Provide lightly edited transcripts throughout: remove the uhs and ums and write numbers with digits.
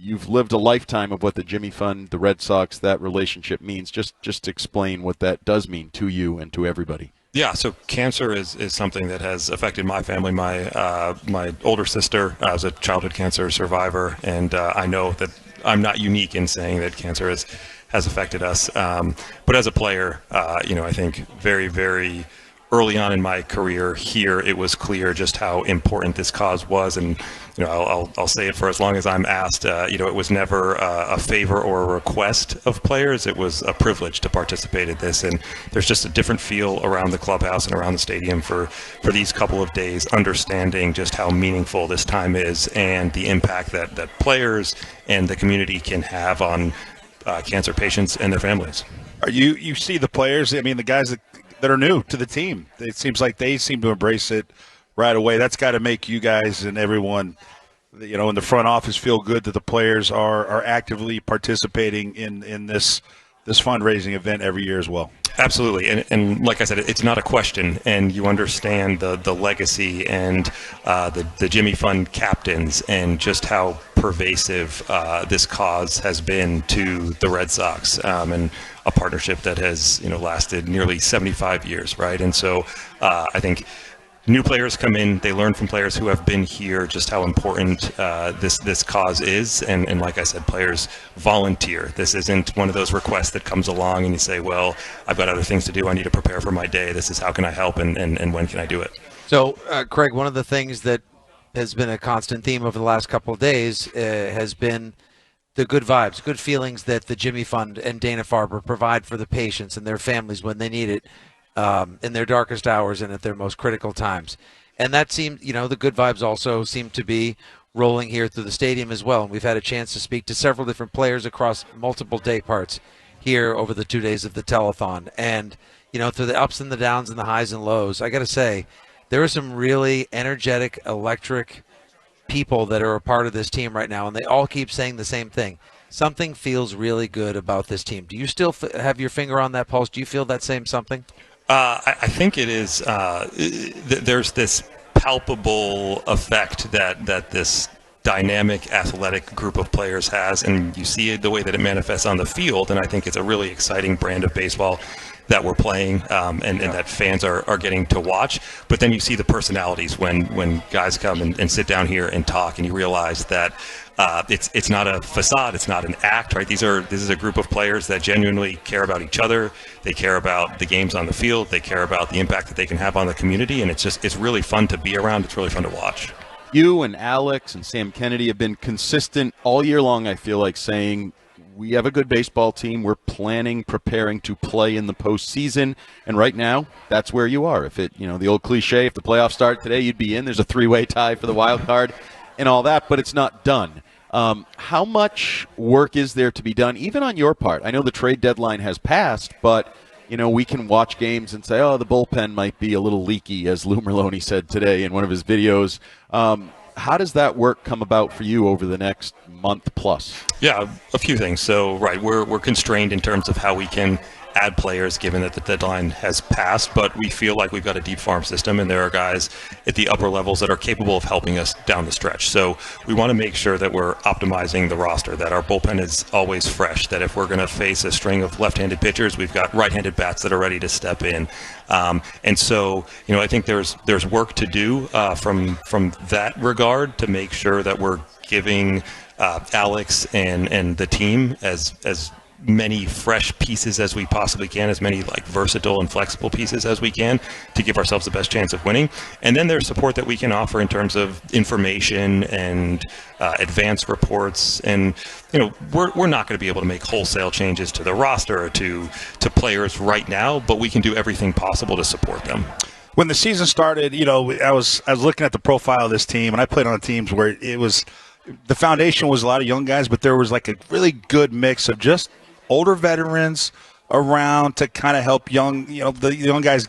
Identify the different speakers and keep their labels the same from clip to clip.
Speaker 1: you've lived a lifetime of what the Jimmy Fund, the Red Sox, that relationship means. Just explain what that does mean to you and to everybody.
Speaker 2: Yeah, so cancer is something that has affected my family. My older sister was a childhood cancer survivor, and I know that I'm not unique in saying that cancer has affected us. But as a player, I think very, very early on in my career here, it was clear just how important this cause was, and I'll say it for as long as I'm asked. It was never a favor or a request of players. It was a privilege to participate in this, and there's just a different feel around the clubhouse and around the stadium for these couple of days, understanding just how meaningful this time is and the impact that players and the community can have on cancer patients and their families.
Speaker 3: You see the players, I mean, the guys that are new to the team, it seems like they seem to embrace it right away. That's got to make you guys and everyone, in the front office feel good that the players are actively participating in this fundraising event every year as well.
Speaker 2: Absolutely, and like I said, it's not a question, and you understand the legacy and the Jimmy Fund captains and just how pervasive this cause has been to the Red Sox, and a partnership that has lasted nearly 75 years, right? And so I think new players come in, they learn from players who have been here just how important this cause is, and like I said, players volunteer. This isn't one of those requests that comes along and you say, well, I've got other things to do, I need to prepare for my day, this is how can I help and when can I do it.
Speaker 4: So Craig, one of the things that has been a constant theme over the last couple of days has been the good vibes, good feelings that the Jimmy Fund and Dana-Farber provide for the patients and their families when they need it, in their darkest hours and at their most critical times. And that seemed, the good vibes also seem to be rolling here through the stadium as well. And we've had a chance to speak to several different players across multiple day parts here over the 2 days of the telethon. And, through the ups and the downs and the highs and lows, I got to say, there are some really energetic, electric people that are a part of this team right now. And they all keep saying the same thing. Something feels really good about this team. Do you still have your finger on that pulse? Do you feel that same something?
Speaker 2: I think it is. There's this palpable effect that this dynamic, athletic group of players has, and you see it the way that it manifests on the field. And I think it's a really exciting brand of baseball that we're playing, and that fans are getting to watch. But then you see the personalities when guys come and sit down here and talk, and you realize that it's not a facade, it's not an act, right? This is a group of players that genuinely care about each other. They care about the games on the field. They care about the impact that they can have on the community, and it's really fun to be around. It's really fun to watch.
Speaker 1: You and Alex and Sam Kennedy have been consistent all year long, I feel like, saying we have a good baseball team. We're preparing to play in the postseason, and right now, that's where you are. If it, the old cliche, if the playoffs start today, you'd be in. There's a three-way tie for the wild card and all that, but it's not done. How much work is there to be done, even on your part? I know the trade deadline has passed, but we can watch games and say, oh, the bullpen might be a little leaky, as Lou Merlone said today in one of his videos. How does that work come about for you over the next month plus?
Speaker 2: Yeah, a few things. So, right, we're constrained in terms of how we can add players given that the deadline has passed, but we feel like we've got a deep farm system and there are guys at the upper levels that are capable of helping us down the stretch. So we want to make sure that we're optimizing the roster, that our bullpen is always fresh, that if we're going to face a string of left-handed pitchers, we've got right-handed bats that are ready to step in. And so, I think there's work to do from that regard to make sure that we're giving Alex and the team as many fresh pieces as we possibly can, as many versatile and flexible pieces as we can to give ourselves the best chance of winning. And then there's support that we can offer in terms of information and advanced reports. And we're not going to be able to make wholesale changes to the roster or to players right now, but we can do everything possible to support them.
Speaker 3: When the season started, I was looking at the profile of this team, and I played on teams where it was the foundation was a lot of young guys, but there was a really good mix of just older veterans around to kind of help the young guys,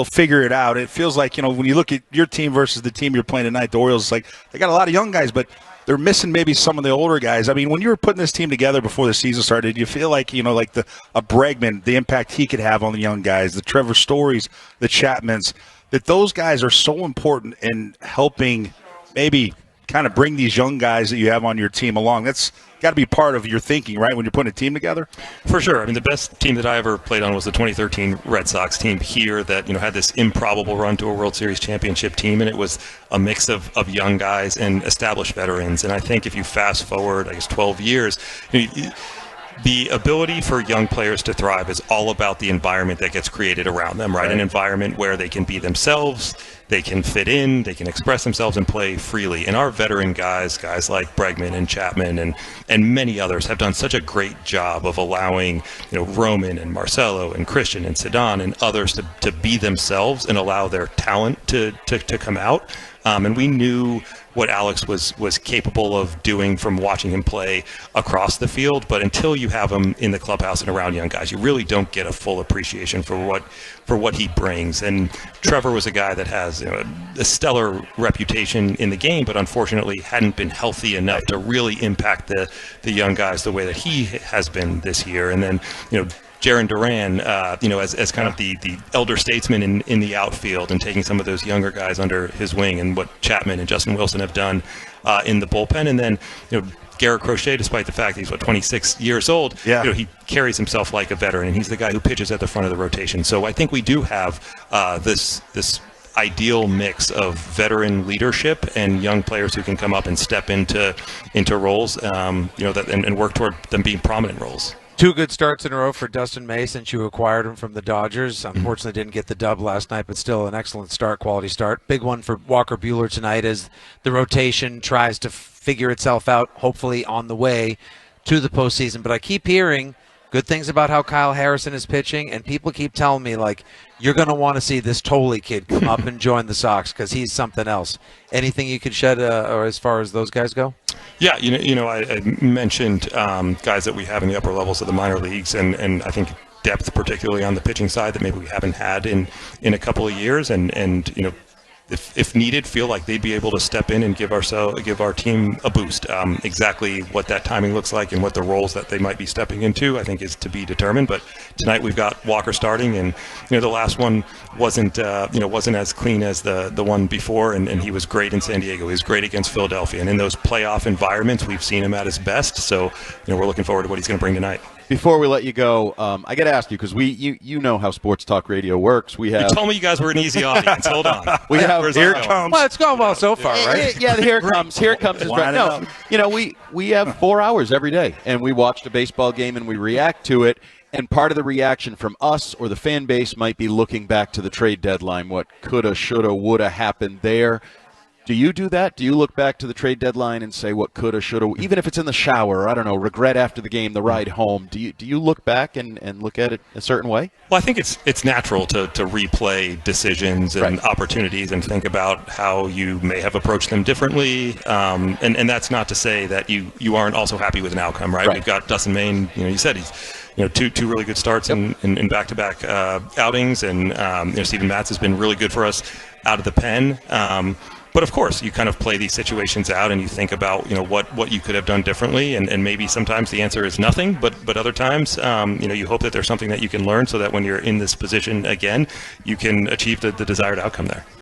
Speaker 3: figure it out. It feels like, when you look at your team versus the team you're playing tonight, the Orioles, they got a lot of young guys, but they're missing maybe some of the older guys. I mean, when you were putting this team together before the season started, you feel like, a Bregman, the impact he could have on the young guys, the Trevor Storys, the Chapmans, that those guys are so important in helping maybe kind of bring these young guys that you have on your team along. That's got to be part of your thinking, right, when you're putting a team together?
Speaker 2: For sure. I mean, the best team that I ever played on was the 2013 Red Sox team here that, had this improbable run to a World Series championship team, and it was a mix of young guys and established veterans. And I think if you fast forward, 12 years, the ability for young players to thrive is all about the environment that gets created around them, right? An environment where they can be themselves, they can fit in, they can express themselves and play freely. And our veteran guys like Bregman and Chapman and many others have done such a great job of allowing, Roman and Marcelo and Christian and Zidane and others to be themselves and allow their talent to come out. And we knew what Alex was capable of doing from watching him play across the field, but until you have him in the clubhouse and around young guys, you really don't get a full appreciation for what he brings. And Trevor was a guy that has a stellar reputation in the game, but unfortunately hadn't been healthy enough to really impact the young guys the way that he has been this year. And then Jarren Duran, as kind of the elder statesman in the outfield and taking some of those younger guys under his wing, and what Chapman and Justin Wilson have done in the bullpen. And then, Garrett Crochet, despite the fact that he's 26 years old, he carries himself like a veteran, and he's the guy who pitches at the front of the rotation. So I think we do have this ideal mix of veteran leadership and young players who can come up and step into roles, and work toward them being prominent roles.
Speaker 4: 2 good starts in a row for Dustin May since you acquired him from the Dodgers. Unfortunately, didn't get the dub last night, but still an excellent start, quality start. Big one for Walker Buehler tonight as the rotation tries to figure itself out, hopefully on the way to the postseason. But I keep hearing good things about how Kyle Harrison is pitching, and people keep telling me, you're going to want to see this Tolley kid come up and join the Sox because he's something else. Anything you could shed or as far as those guys go?
Speaker 2: Yeah, I mentioned guys that we have in the upper levels of the minor leagues, and I think depth, particularly on the pitching side, that maybe we haven't had in a couple of years, and if needed, feel like they'd be able to step in and give our team a boost. Exactly what that timing looks like and what the roles that they might be stepping into, I think, is to be determined. But tonight we've got Walker starting, and the last one wasn't as clean as the one before, and he was great in San Diego. He was great against Philadelphia, and in those playoff environments, we've seen him at his best. So we're looking forward to what he's going to bring tonight.
Speaker 1: Before we let you go, I got to ask you, because you know how sports talk radio works. You
Speaker 2: told me you guys were an easy audience. Hold on.
Speaker 3: Here it comes.
Speaker 4: Well, it's gone well so far, right?
Speaker 1: Yeah, here it comes. Here it comes. No, we have 4 hours every day, and we watch the baseball game and we react to it. And part of the reaction from us or the fan base might be looking back to the trade deadline, what coulda, shoulda, woulda happened there. Do you do that? Do you look back to the trade deadline and say what coulda, shoulda, even if it's in the shower, I don't know, regret after the game, the ride home? Do you look back and look at it a certain way?
Speaker 2: Well, I think it's natural to replay decisions and opportunities and think about how you may have approached them differently. And that's not to say that you aren't also happy with an outcome, right? We've got Dustin May, you said he's two really good starts in back-to-back outings, and Steven Matz has been really good for us out of the pen. But of course, you kind of play these situations out and you think about, what you could have done differently. And maybe sometimes the answer is nothing, but other times, you hope that there's something that you can learn so that when you're in this position again, you can achieve the desired outcome there.